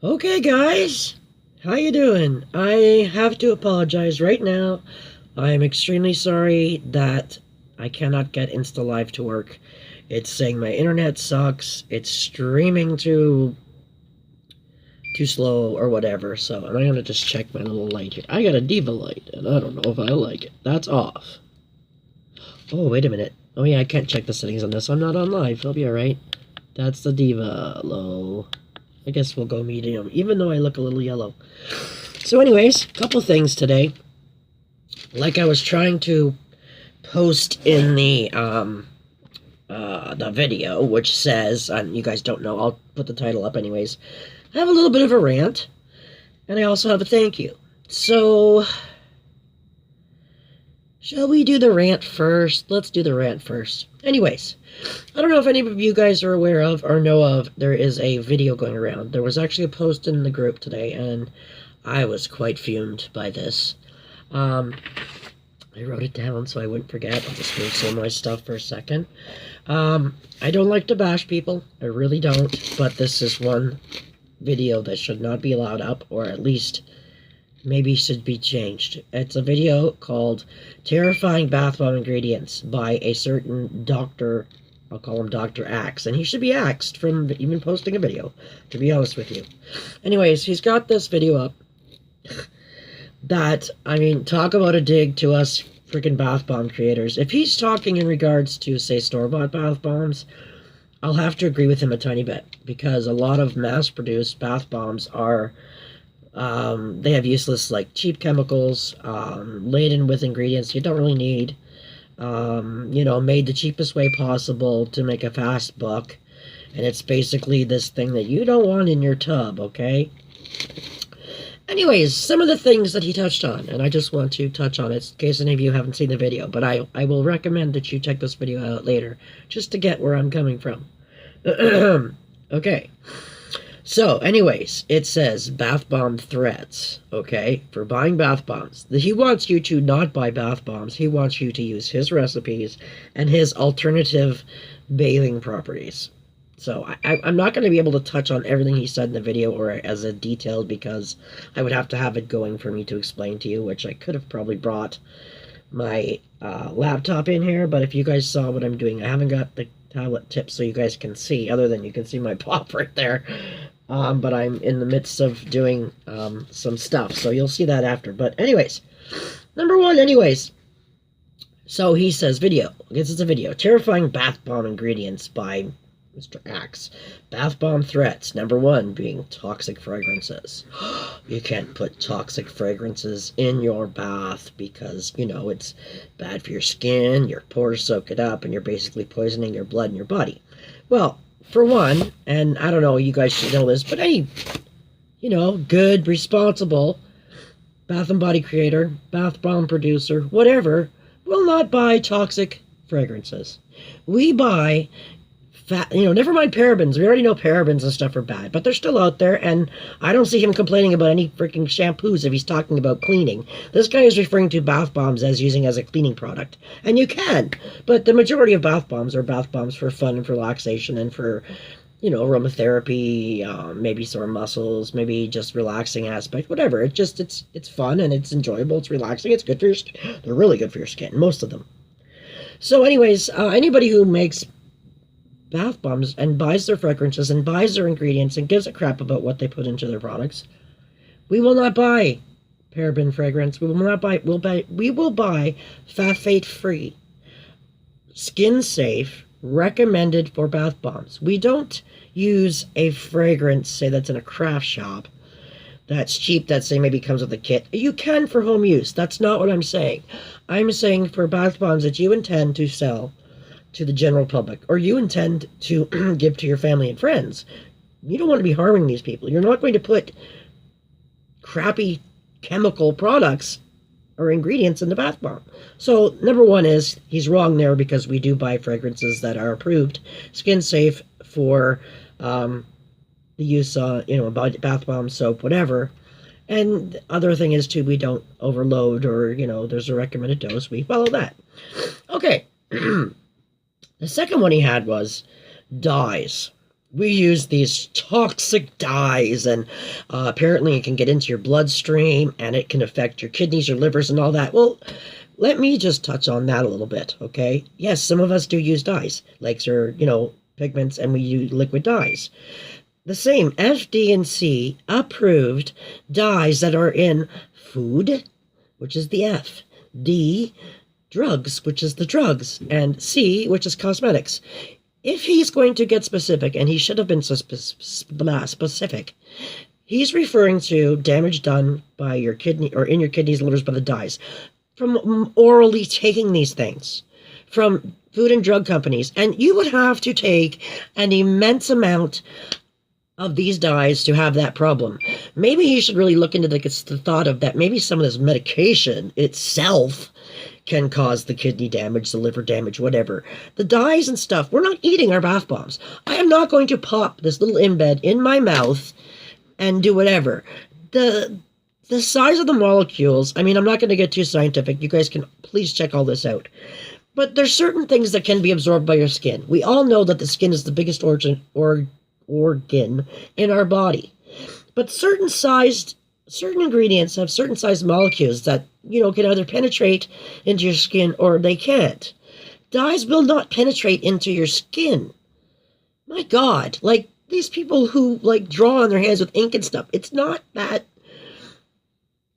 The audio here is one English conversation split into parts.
Okay, guys, how you doing? I have to apologize right now. I am extremely sorry that I cannot get Insta Live to work. It's saying my internet sucks. It's streaming too slow or whatever. So I'm gonna just check my little light here. I got a diva light, and I don't know if I like it. That's off. Oh, wait a minute. Oh yeah, I can't check the settings on this. I'm not on live. I'll be alright. That's the diva low. I guess we'll go medium, even though I look a little yellow. So anyways, a couple things today. Like I was trying to post in the video, which says, you guys don't know, I'll put the title up anyways. I have a little bit of a rant, and I also have a thank you. So, shall we do the rant first? Let's do the rant first. Anyways, I don't know if any of you guys are aware of or know of, there is a video going around. There was actually a post in the group today, and I was quite fumed by this. I wrote it down so I wouldn't forget. I'll just move some of my stuff for a second. I don't like to bash people. I really don't. But this is one video that should not be allowed up, or at least maybe should be changed. It's a video called Terrifying Bath Bomb Ingredients by a certain Dr. I'll call him Dr. Axe. And he should be axed from even posting a video, to be honest with you. Anyways, he's got this video up that, I mean, talk about a dig to us freaking bath bomb creators. If he's talking in regards to, say, store-bought bath bombs, I'll have to agree with him a tiny bit, because a lot of mass-produced bath bombs are, they have useless, like, cheap chemicals, laden with ingredients you don't really need, you know, made the cheapest way possible to make a fast buck, and it's basically this thing that you don't want in your tub, okay? Anyways, some of the things that he touched on, and I just want to touch on it in case any of you haven't seen the video, but I will recommend that you check this video out later, just to get where I'm coming from. Okay, so anyways, it says bath bomb threats, okay, for buying bath bombs. He wants you to not buy bath bombs. He wants you to use his recipes and his alternative bathing properties. So I'm not going to be able to touch on everything he said in the video or as a detailed, because I would have to have it going for me to explain to you, which I could have probably brought my laptop in here. But if you guys saw what I'm doing, I haven't got the tablet tip so you guys can see, other than you can see my pop right there. But I'm in the midst of doing some stuff, so you'll see that after. But anyways, number one, anyways. So he says video. This is a video. Terrifying bath bomb ingredients by Mr. Axe. Bath bomb threats. Number one being toxic fragrances. You can't put toxic fragrances in your bath because, you know, it's bad for your skin, your pores soak it up, and you're basically poisoning your blood and your body. Well, for one, and I don't know, you guys should know this, but any, you know, good, responsible bath and body creator, bath bomb producer, whatever, will not buy toxic fragrances. We buy you know, never mind parabens. We already know parabens and stuff are bad, but they're still out there, and I don't see him complaining about any freaking shampoos if he's talking about cleaning. This guy is referring to bath bombs as using as a cleaning product, and you can, but the majority of bath bombs are bath bombs for fun and for relaxation and for, you know, aromatherapy, maybe sore muscles, maybe just relaxing aspect, whatever. It's fun and it's enjoyable, it's relaxing, it's good for your skin. They're really good for your skin, most of them. So anyways, anybody who makes bath bombs and buys their fragrances and buys their ingredients and gives a crap about what they put into their products, we will not buy paraben fragrance. We will buy phthalate free, skin safe, recommended for bath bombs. We don't use a fragrance, say, that's in a craft shop that's cheap, that say maybe comes with a kit. You can for home use. That's not what I'm saying. I'm saying for bath bombs that you intend to sell to the general public, or you intend to give to your family and friends. You don't want to be harming these people. You're not going to put crappy chemical products or ingredients in the bath bomb. So number one is, he's wrong there, because we do buy fragrances that are approved, skin safe for the use, you know, bath bomb, soap, whatever. And the other thing is, too, we don't overload, or, you know, there's a recommended dose. We follow that. Okay. The second one he had was dyes. we use these toxic dyes, and apparently it can get into your bloodstream, and it can affect your kidneys, your livers, and all that. Well, let me just touch on that a little bit, okay? Yes, some of us do use dyes. Lakes are, pigments, and we use liquid dyes. The same FD&C approved dyes that are in food, which is the F, D, drugs, which is the drugs, and C, which is cosmetics. If he's going to get specific, and he should have been so specific, he's referring to damage done by your kidney, or in your kidneys, livers, by the dyes, from orally taking these things, from food and drug companies. And you would have to take an immense amount of these dyes to have that problem. Maybe he should really look into the thought of that. Maybe some of this medication itself can cause the kidney damage, the liver damage, whatever. The dyes and stuff, we're not eating our bath bombs. I am not going to pop this little embed in my mouth and do whatever. The size of the molecules, I mean, I'm not going to get too scientific. You guys can please check all this out. But there's certain things that can be absorbed by your skin. We all know that the skin is the biggest organ in our body. But certain ingredients have certain sized molecules that, can either penetrate into your skin or they can't. Dyes will not penetrate into your skin. My God, like these people who draw on their hands with ink and stuff, it's not that.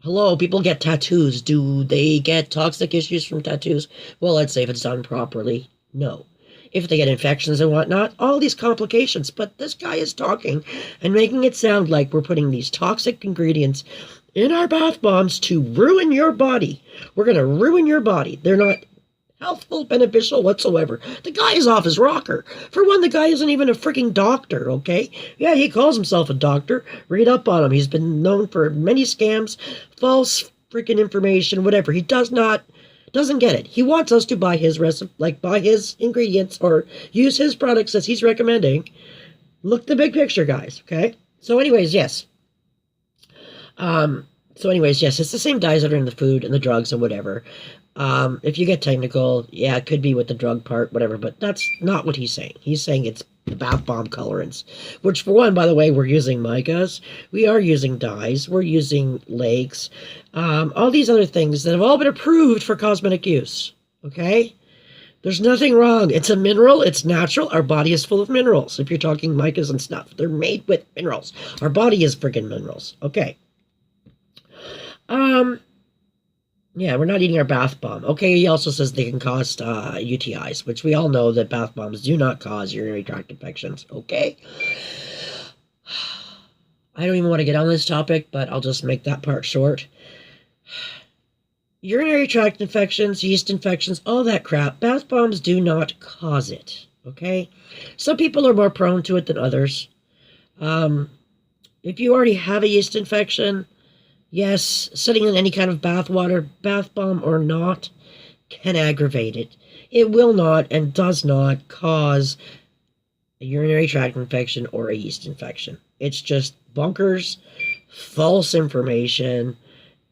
Hello, people get tattoos. Do they get toxic issues from tattoos? Well, I'd say if it's done properly, no. If they get infections and whatnot, all these complications. But this guy is talking and making it sound like we're putting these toxic ingredients in our bath bombs to ruin your body. We're going to ruin your body. They're not healthful, beneficial whatsoever. The guy is off his rocker. For one, the guy isn't even a freaking doctor, okay? Yeah, he calls himself a doctor. Read up on him. He's been known for many scams, false freaking information, whatever. He doesn't get it. He wants us to buy his buy his ingredients or use his products as he's recommending. Look the big picture, guys, okay? So anyways, yes. It's the same dyes that are in the food and the drugs and whatever. If you get technical, yeah, it could be with the drug part, whatever, but that's not what he's saying. He's saying it's bath bomb colorants, which for one, by the way, we're using micas, we are using dyes, we're using lakes, all these other things that have all been approved for cosmetic use, okay? There's nothing wrong. It's a mineral. It's natural. Our body is full of minerals. If you're talking micas and stuff, they're made with minerals. Our body is friggin' minerals. Okay. Yeah, we're not eating our bath bomb. Okay, he also says they can cause UTIs, which we all know that bath bombs do not cause urinary tract infections. Okay. I don't even want to get on this topic, but I'll just make that part short. Urinary tract infections, yeast infections, all that crap, bath bombs do not cause it, okay? Some people are more prone to it than others. If you already have a yeast infection, yes, sitting in any kind of bath water, bath bomb or not, can aggravate it. It will not and does not cause a urinary tract infection or a yeast infection. It's just bunkers, false information,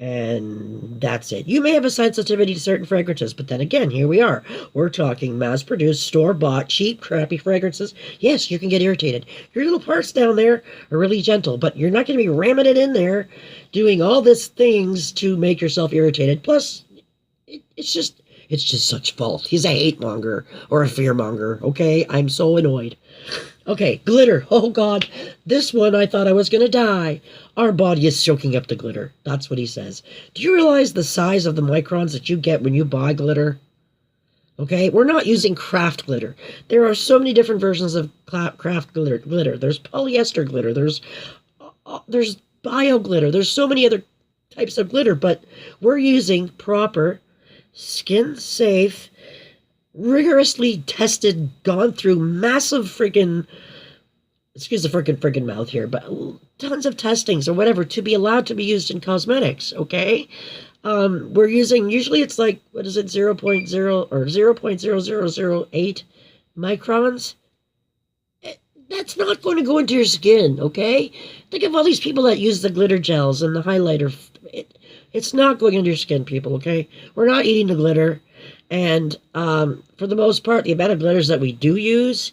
and that's it. You may have a sensitivity to certain fragrances, but then again, here we are. We're talking mass-produced, store-bought, cheap, crappy fragrances. Yes, you can get irritated. Your little parts down there are really gentle, but you're not going to be ramming it in there, doing all these things to make yourself irritated. Plus, it's just such fault. He's a hate monger or a fear monger, okay? I'm so annoyed. Okay, glitter. Oh, God. This one, I thought I was going to die. Our body is soaking up the glitter. That's what he says. Do you realize the size of the microns that you get when you buy glitter? Okay, we're not using craft glitter. There are so many different versions of craft glitter. There's polyester glitter. There's bio glitter. There's so many other types of glitter, but we're using proper, skin-safe, rigorously tested, gone through massive freaking, excuse the freaking mouth here, but tons of testings or whatever to be allowed to be used in cosmetics, okay? We're using, usually it's like, what is it, 0.0 or 0.0008 microns? That's not going to go into your skin, okay? Think of all these people that use the glitter gels and the highlighter. It's not going into your skin, people, okay? We're not eating the glitter. And for the most part, the amount of glitters that we do use,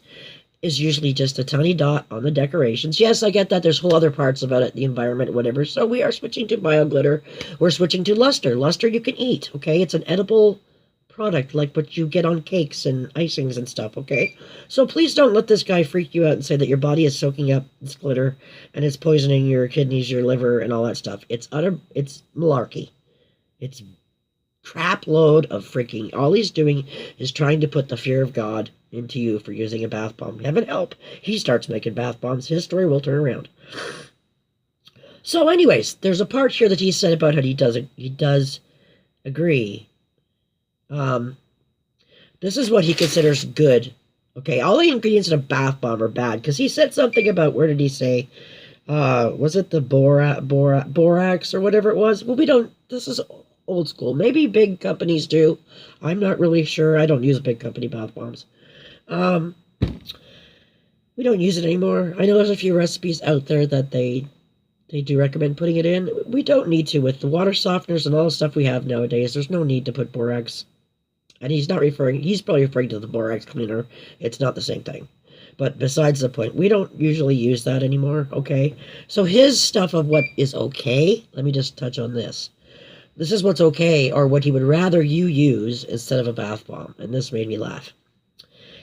is usually just a tiny dot on the decorations. Yes, I get that there's whole other parts about it, the environment, whatever. So we are switching to BioGlitter. We're switching to luster. Luster you can eat, okay? It's an edible product like what you get on cakes and icings and stuff, okay? So please don't let this guy freak you out and say that your body is soaking up this glitter and it's poisoning your kidneys, your liver, and all that stuff. It's malarkey. It's crap load of freaking, all he's doing is trying to put the fear of God into you for using a bath bomb. Heaven help, he starts making bath bombs, his story will turn around. So anyways, there's a part here that he said about how he does agree. This is what he considers good. Okay, all the ingredients in a bath bomb are bad, because he said something about, where did he say, was it the borax or whatever it was? Well, we don't, this is old school. Maybe big companies do. I'm not really sure. I don't use big company bath bombs. We don't use it anymore. I know there's a few recipes out there that they do recommend putting it in. We don't need to. With the water softeners and all the stuff we have nowadays, there's no need to put borax. And he's probably referring to the borax cleaner. It's not the same thing. But besides the point, we don't usually use that anymore, okay? So his stuff of what is okay, let me just touch on this. This is what's okay, or what he would rather you use instead of a bath bomb. And this made me laugh.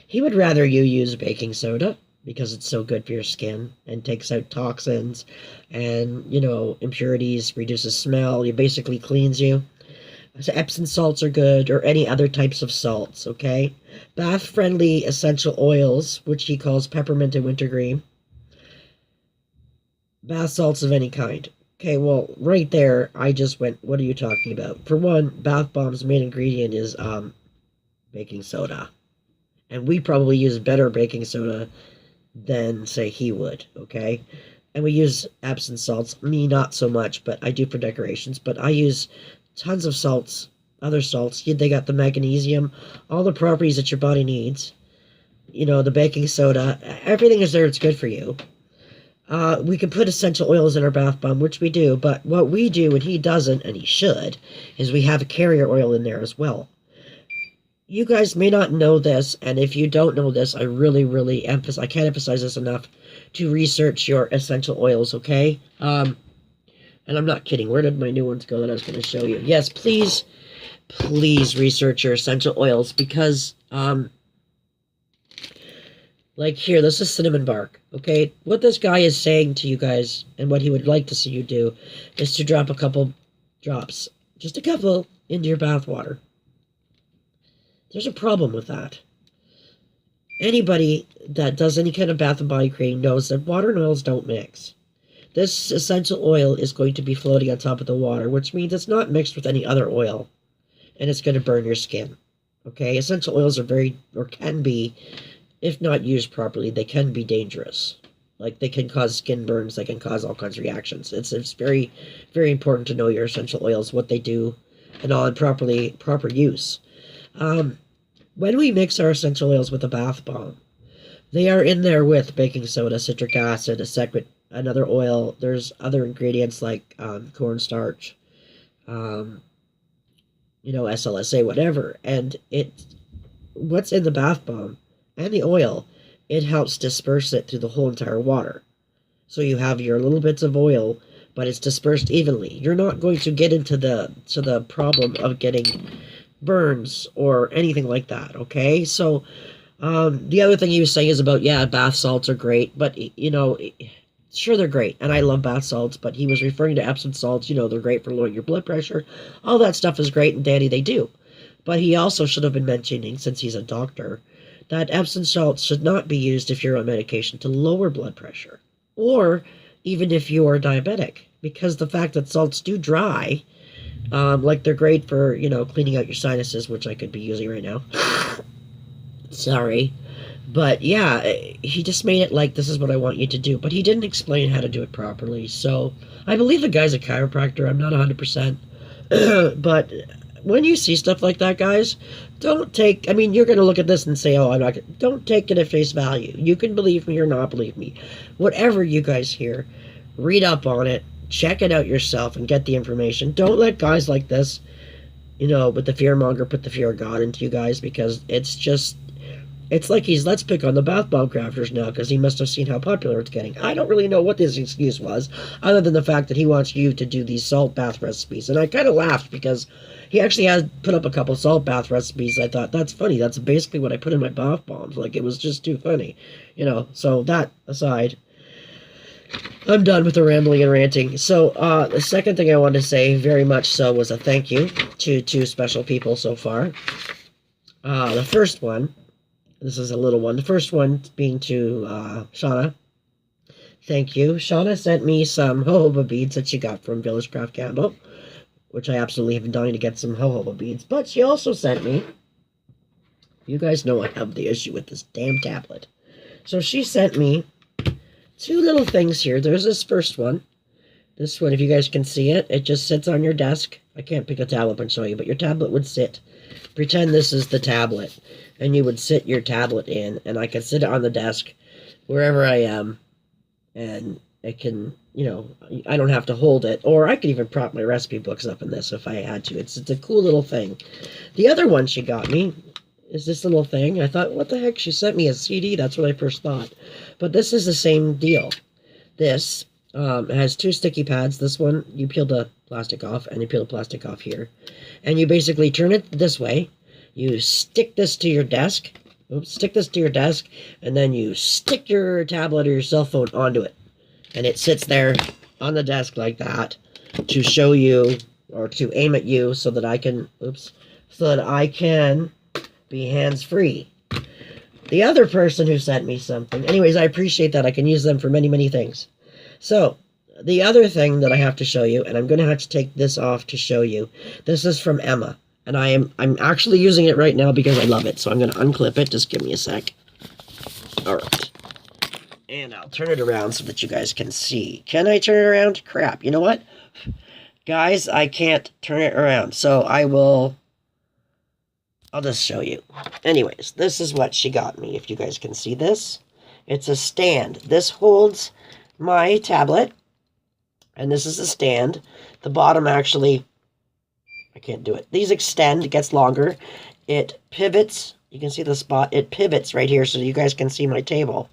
He would rather you use baking soda, because it's so good for your skin and takes out toxins and, you know, impurities, reduces smell. It basically cleans you. So Epsom salts are good, or any other types of salts, okay? Bath-friendly essential oils, which he calls peppermint and wintergreen. Bath salts of any kind. Okay, well, right there, I just went, what are you talking about? For one, bath bomb's main ingredient is baking soda. And we probably use better baking soda than, say, he would, okay? And we use Epsom salts. Me, not so much, but I do for decorations. But I use tons of salts, other salts. They got the magnesium, all the properties that your body needs. You know, the baking soda, everything is there. It's good for you. We can put essential oils in our bath bomb, which we do. But what we do, and he doesn't, and he should, is we have a carrier oil in there as well. You guys may not know this, and if you don't know this, I really, really I can't emphasize this enough, to research your essential oils, okay? And I'm not kidding. Where did my new ones go that I was going to show you? Yes, please research your essential oils, because, like here, this is cinnamon bark, okay? What this guy is saying to you guys, and what he would like to see you do, is to drop a couple drops, just a couple, into your bath water. There's a problem with that. Anybody that does any kind of bath and body cream knows that water and oils don't mix. This essential oil is going to be floating on top of the water, which means it's not mixed with any other oil, and it's going to burn your skin. Okay, essential oils are can be, if not used properly, they can be dangerous. Like, they can cause skin burns, they can cause all kinds of reactions. It's very, very important to know your essential oils, what they do, and all in proper use. When we mix our essential oils with a bath bomb, they are in there with baking soda, citric acid, another oil. There's other ingredients like cornstarch, you know, SLSA, whatever. And what's in the bath bomb and the oil, it helps disperse it through the whole entire water. So you have your little bits of oil, but it's dispersed evenly. You're not going to get into the problem of getting burns or anything like that, okay? So the other thing he was saying is about, yeah, bath salts are great, but, you know, sure, they're great, and I love bath salts, but he was referring to Epsom salts. You know, they're great for lowering your blood pressure. All that stuff is great and dandy, they do. But he also should have been mentioning, since he's a doctor, that Epsom salts should not be used if you're on medication to lower blood pressure, or even if you are diabetic, because the fact that salts do dry, like they're great for, you know, cleaning out your sinuses, which I could be using right now. Sorry. But yeah, he just made it like, this is what I want you to do. But he didn't explain how to do it properly. So I believe the guy's a chiropractor. I'm not 100%. But when you see stuff like that, guys, don't take, I mean, you're going to look at this and say, oh, I'm not going to, don't take it at face value. You can believe me or not believe me. Whatever you guys hear, read up on it. Check it out yourself and get the information. Don't let guys like this, you know, with the fearmonger, put the fear of God into you guys, because it's just, it's like he's let's pick on the bath bomb crafters now because he must have seen how popular it's getting. I don't really know what his excuse was, other than the fact that he wants you to do these salt bath recipes. And I kind of laughed because he actually has put up a couple salt bath recipes. I thought, that's funny. That's basically what I put in my bath bombs. Like, it was just too funny. You know, so that aside, I'm done with the rambling and ranting. So, the second thing I wanted to say, very much so, was a thank you to two special people so far. The first one, this is a little one. The first one being to Shauna. Thank you. Shauna sent me some jojoba beads that she got from Village Craft Candle, which I absolutely have been dying to get some jojoba beads. But she also sent me, you guys know I have the issue with this damn tablet. So she sent me two little things here. There's this first one. This one, if you guys can see it, it just sits on your desk. I can't pick a tablet up and show you, but your tablet would sit. Pretend this is the tablet, and you would sit your tablet in, and I could sit it on the desk wherever I am, and it can, you know, I don't have to hold it, or I could even prop my recipe books up in this if I had to. It's a cool little thing. The other one she got me is this little thing. I thought, what the heck? She sent me a CD. That's what I first thought. But this is the same deal. This has two sticky pads. This one, you peel the plastic off, and you peel the plastic off here. And you basically turn it this way. You stick this to your desk. Oops, stick this to your desk, and then you stick your tablet or your cell phone onto it. And it sits there on the desk like that to show you, or to aim at you so that I can, so that I can be hands-free. The other person who sent me something, anyways, I appreciate that. I can use them for many, many things. So, the other thing that I have to show you, and I'm going to have to take this off to show you, this is from Emma. And I'm actually using it right now because I love it. So I'm going to unclip it. Just give me a sec. Alright. And I'll turn it around so that you guys can see. Can I turn it around? Crap. You know what? Guys, I can't turn it around. So I'll just show you. Anyways, this is what she got me. If you guys can see this. It's a stand. This holds my tablet. And this is a stand. The bottom actually, I can't do it. These extend, it gets longer. It pivots. You can see the spot. It pivots right here so you guys can see my table.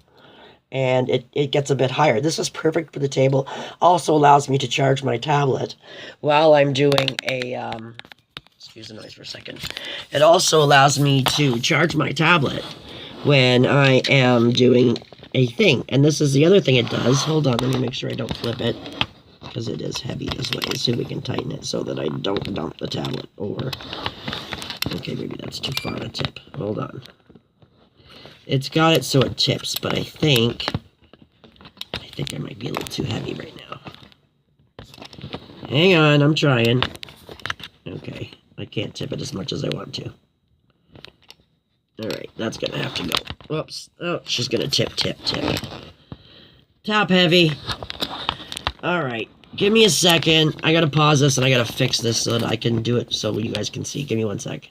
And it gets a bit higher. This is perfect for the table. Also allows me to charge my tablet while I'm doing a, excuse the noise for a second. It also allows me to charge my tablet when I am doing a thing. And this is the other thing it does. Hold on, let me make sure I don't flip it, because it is heavy this way. Let's see if we can tighten it so that I don't dump the tablet over. Okay, maybe that's too far to tip. Hold on. It's got it so it tips, but I think I might be a little too heavy right now. Hang on, I'm trying. Okay, I can't tip it as much as I want to. Alright, that's gonna have to go. Whoops. Oh, she's gonna tip. Top heavy. Alright, give me a second. I gotta pause this and I gotta fix this so that I can do it so you guys can see. Give me one sec.